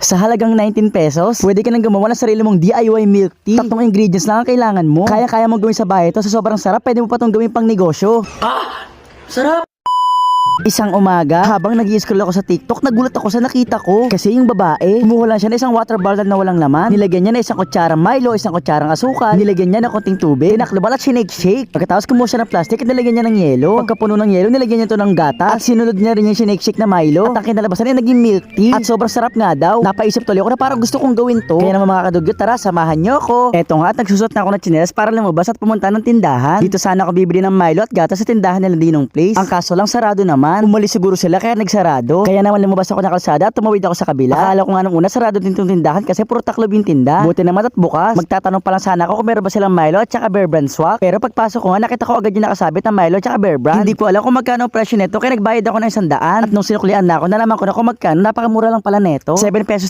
Sa halagang 19 pesos, pwede ka nang gumawa ng sarili mong DIY milk tea. 3 ingredients lang ang kailangan mo. Kaya mong gawin sa bahay ito. Sa sobrang sarap, pwede mo pa itong gawin pang negosyo. Sarap! Isang umaga, habang nag-i-scroll ako sa TikTok, nagulat ako sa nakita ko. Kasi yung babae, kumuha lang siya ng isang water bottle na walang laman. Nilagyan niya na isang kutsarang Milo, isang kutsarang asukal. Nilagyan niya ng konting tubig. Tinakloban at shake. Pagkatapos kumuha siya ng plastic at nilagyan niya ng yelo. Pagkapuno ng yelo, nilagyan niya ito ng gata. At sinunod niya rin yung shake na Milo. At ang kinalabasan ay naging milk tea. At sobrang sarap nga daw. Napaisip tuloy ako na parang gusto kong gawin to. Kaya naman mga kadugyot, tara, samahan niyo ako. Eto nga, at nagsusot na ako ng tsinelas para lumabas at pumunta ng tindahan. Dito sana ako bibili ng Milo at gata sa tindahan nila Dinong Place. Ang kaso lang sarado naman. Umalis siguro sila kaya nagsarado. Kaya naman lumabas ako ng kalsada at tumawid ako sa kabila. Akala ko nga nung una sarado din tong tindahan kasi puro taklob yung tinda. Buti naman at bukas. Magtatanong pa lang sana ako kung meron ba silang Milo at saka Bear Brand swak. Pero pagpasok ko nga nakita ko agad yung nakasabit na Milo at saka Bear Brand. Hindi ko alam kung magkano ang presyo nito kaya nagbayad ako ng 100. At nung sinuklian na ako nalaman ko na kung magkano, napakamura lang pala neto. 7 pesos